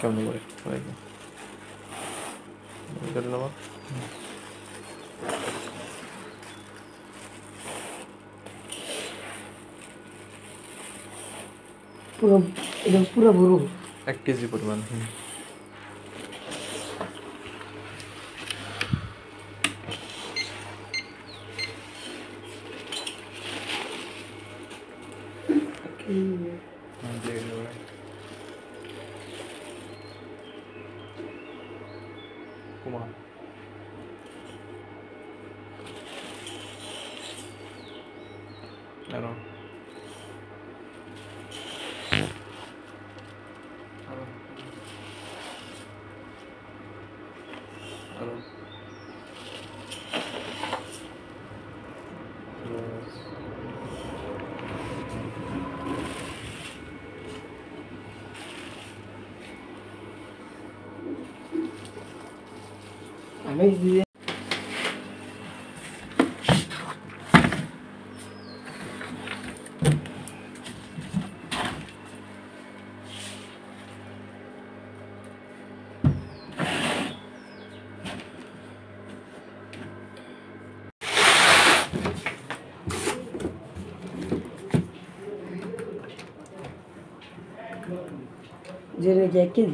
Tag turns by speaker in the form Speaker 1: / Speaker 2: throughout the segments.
Speaker 1: কেমন করে
Speaker 2: পুরো এটা পুরো বড়
Speaker 1: 1 কেজি পরিমাণ Kumar Hello. Hello. Yes.
Speaker 2: Amazing. Jere jacket.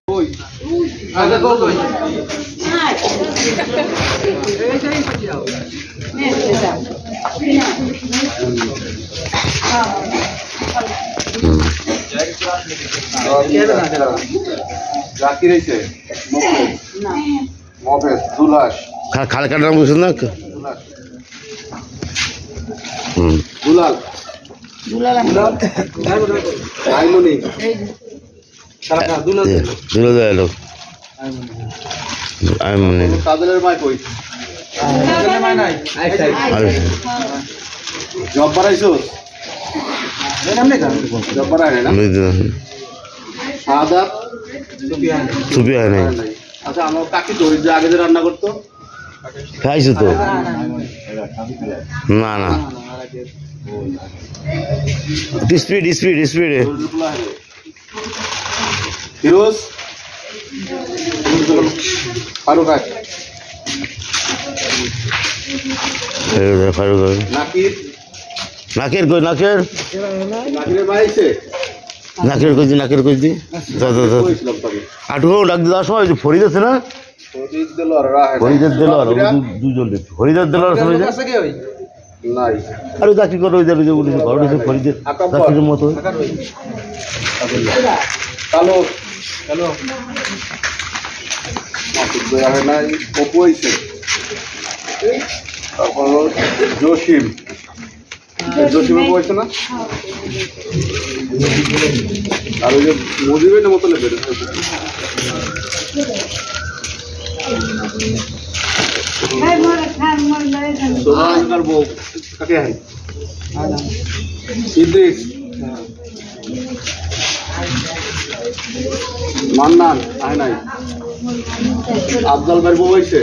Speaker 3: Oi. Ada kok oi. Zakir হইছে না মফেজ দুলাশ
Speaker 4: খালকার নাম বুঝছেন না
Speaker 3: দুলাল দুলাল আইমনি খালকা দুলাল
Speaker 4: দুলাল এলো আইমনি
Speaker 3: কাদেলের মাই কই কাদেলের মাই নাই জব্বার আইছস নামনে কা জব্বার আই না সাদাত
Speaker 4: সুবিয়া নাই
Speaker 3: আচ্ছা আমার কাকি তো যে আগে যে রান্না করতো
Speaker 4: খাইছো তো না না স্পিড
Speaker 3: ফিরোজ ফারুক নাকির
Speaker 4: নাকের কই নাকের
Speaker 3: নাকিরের বাইছে
Speaker 4: নাকের কই দি আটু ডাক দেওয়ার সময় ফরিদ আছে না ফরিদের দিল আর দুজন ফরিদের দিল
Speaker 3: নাই
Speaker 4: আরে চাকরি করো ওই যে উঠেছে ঘর উঠেছে ফরিদের চাকরির মতো
Speaker 3: কালো কালো নাই পপু হয়েছে তারপর জসিমে বলছে না আর ওই যে মুজিবের মতো লেবে সোনার বউ কাকে হয় ইদ্রিস মান্নান আয় নাই আফজাল ভাই বউ হয়েছে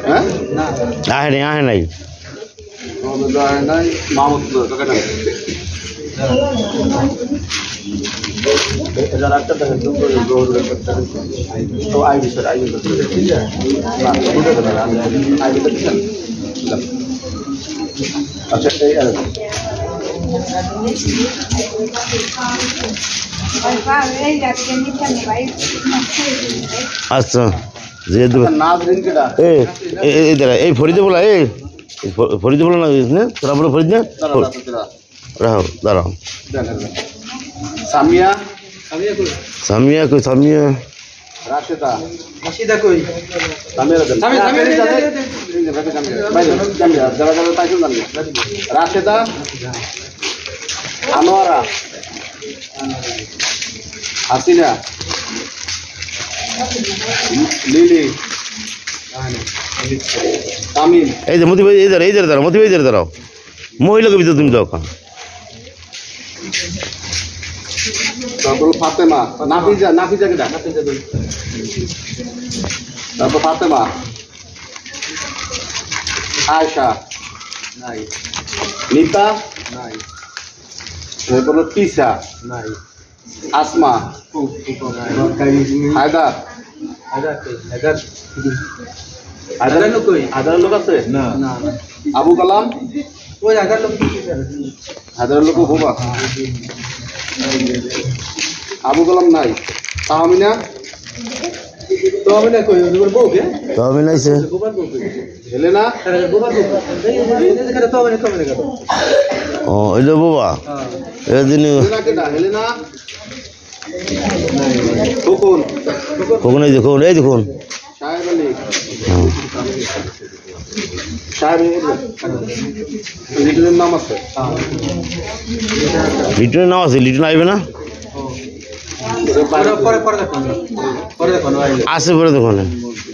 Speaker 3: হ্যাঁ
Speaker 4: আহে নাই
Speaker 3: মাহমুদ আচ্ছা
Speaker 4: আচ্ছা যেহেতু এই ফরিদে বলা ফরিদে বলা না তোরা বলো ফরিদ না রাহো দাঁড়াও
Speaker 3: সামিয়া
Speaker 4: সামিয়া কই সামিয়া
Speaker 3: রাশেদা রাশিদা কই রাশেদা আনোয়ারা হাসিনা লিলি তামিম
Speaker 4: এই যে মতি ভাই এই দাঁড়াও মতি ভাই দাঁড়াও মহিলাকে ভিতরে তুমি যাও খান
Speaker 3: তারপর ফাতেমা নাফিজা কেটা তারপর ফাতেমা আয়েশা নাই নিতা নাই এরপর তিসা নাই আসমা হায়দার হায়দারের লোক আছে না আবু কালাম ওই হায়দারের লোক বোবা আবু কালাম নাই তাহমিনা কই ওর বউকে
Speaker 4: তাহমিনা আইছে
Speaker 3: হেলেনা
Speaker 4: ও এই যে বাবা এদিন
Speaker 3: হেলেনা কেটা হেলেনা
Speaker 4: কখন এই দেখুন
Speaker 3: সাহেব আলী সাহেব লিটনের নাম আছে
Speaker 4: লিটনের নাম আছে লিটন আইবে না আছে পরে দেখুন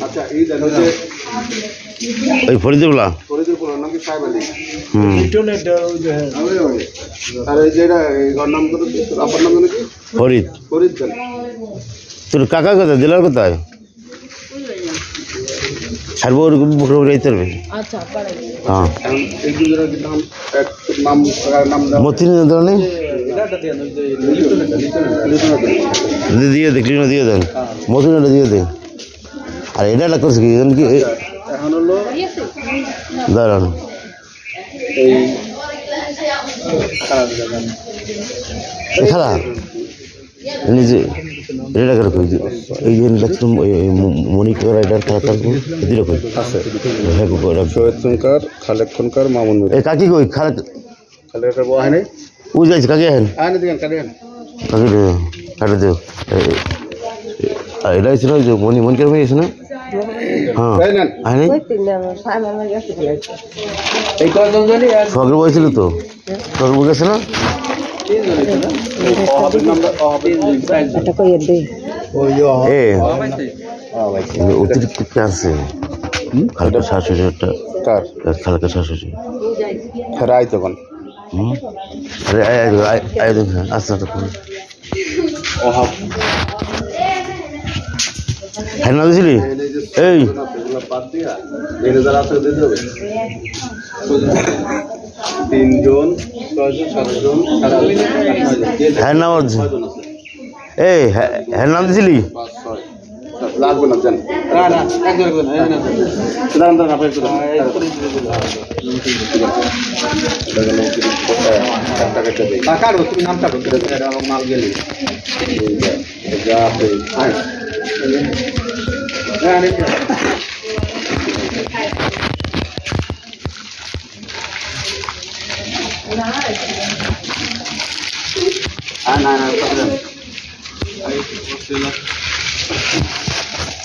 Speaker 3: আচ্ছা এই দেখো যে
Speaker 4: ওই ফরিদুল্লাহ
Speaker 3: নাম কি সাহেব আলী
Speaker 4: হুম
Speaker 3: আর এই যেটা ঘর নাম তো আপনার নাম কি
Speaker 4: ফরিদ
Speaker 3: ফরিদ খান
Speaker 4: তোর কাকা কোথায় জেলার কোথায় ছাড়বো ওরকম বুকরে যাইতে পারবে হ্যাঁ
Speaker 3: এই দুজনের নাম এক নাম
Speaker 4: মতিন ধরনের দিয়ে দেন ক্লিন দিয়ে দেন মতিনটা দিয়ে দেন আর এটা করছে কি কি
Speaker 3: এখন হলো
Speaker 4: দাঁড়ান
Speaker 3: এই
Speaker 4: খেলা নিজে এটা করে কই এই যে ইলেকশন মনিটর রাইডার খেলা থাকবো দিলে কই হ্যাঁ গো
Speaker 3: শহীদ খনকার খালেক খনকার মামুন
Speaker 4: এই কাকি কই খালেক
Speaker 3: খালেকের বউ আয় নাই
Speaker 4: ও যাইছে কাকি আহেন
Speaker 3: আয় না দিন কাটে
Speaker 4: কাকি দে কাটে দে আর এটা ছিল যে মনিকের মেয়ে এসে না হ্যাঁ আয় নাই
Speaker 3: এই কয়জন জানি
Speaker 4: সকের বয়স ছিল তো সকের বই গেছে না এ অতিরিক্ত আছে হালকা শাশুড়ি একটা হালকা শাশুড়ি
Speaker 3: রায় তখন
Speaker 4: আরে আয় দেখুন আস্তে আস্তে হ্যাঁ না দিছিলি এই
Speaker 3: তিনজন ছয়জন সাতজন
Speaker 4: হ্যাঁ নাম এই হ্যাঁ নাম দিছিলি
Speaker 3: লাগবে না জান কাটবো তুমি নাম কাটো মাল গেলি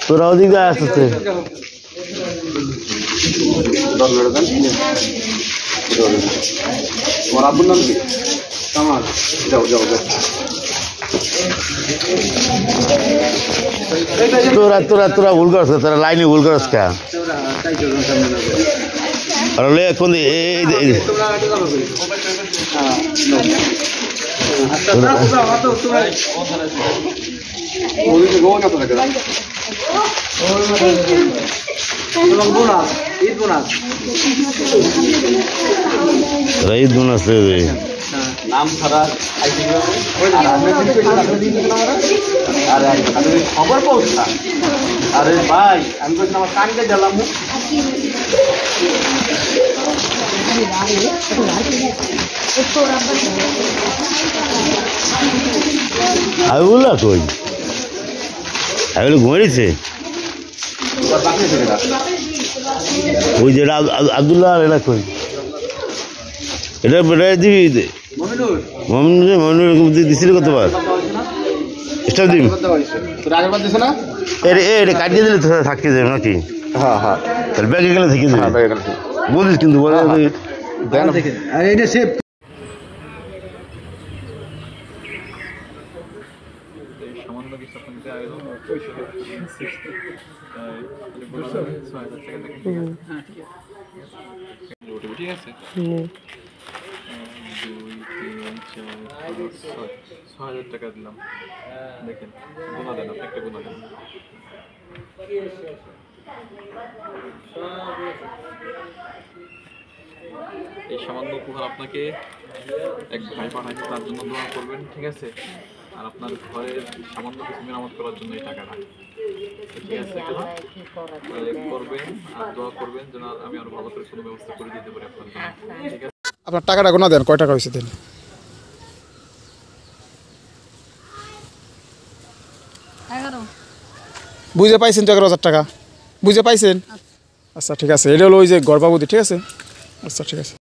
Speaker 4: তোরা ওদিকে আসতেছে
Speaker 3: তোমার আব্বুর নাম কি আমার যাও যাও যাও
Speaker 4: তোরা তোরা তোরা ভুল করছ তোরা লাইনে ভুল করছ কা আর লে কোন এই ঈদ বোনাস
Speaker 3: নাম ছাড়া আরে খবর পৌঁছা আরে ভাই আমি বলছি আমার কানকে গেলাম
Speaker 4: আমি বললাম কই আমি বলে ঘুমিয়েছে ওই যেটা আব্দুল্লাহ এটা কই এটা দিবি মমিনুর দিছিলি কতবার স্টাফ দিম এটা কাটিয়ে দিলে থাকতে যাবে নাকি
Speaker 3: হ্যাঁ হ্যাঁ
Speaker 4: তাহলে ব্যাগে গেলে থেকে যাবে বলিস কিন্তু
Speaker 1: সামান্য কিছু ঠিক আছে, 2, 3, 4, 5, 6, 6,000 টাকা দিলাম। দেখেন গুণা দেন, আপনি একটা গুণা দেন। এই সামান্য উপহার আপনাকে এক ভাই পাঠাইছে, তার জন্য দোয়া করবেন, ঠিক আছে? আর আপনার ঘরের সামান্য কিছু মেরামত করার জন্য এই টাকাটা, ঠিক আছে? করবেন আর দোয়া করবেন যেন আমি আরো ভালো করে কোনো ব্যবস্থা করে দিতে পারি আপনার জন্য, ঠিক আছে?
Speaker 5: আপনার টাকাটা গোনা দেন, কয় টাকা হয়েছে দেন। বুঝে পাইছেন তো 11,000 টাকা বুঝে পাইছেন? আচ্ছা ঠিক আছে, এটা হলো ওই যে গর্ভাবতী, ঠিক আছে? আচ্ছা ঠিক আছে।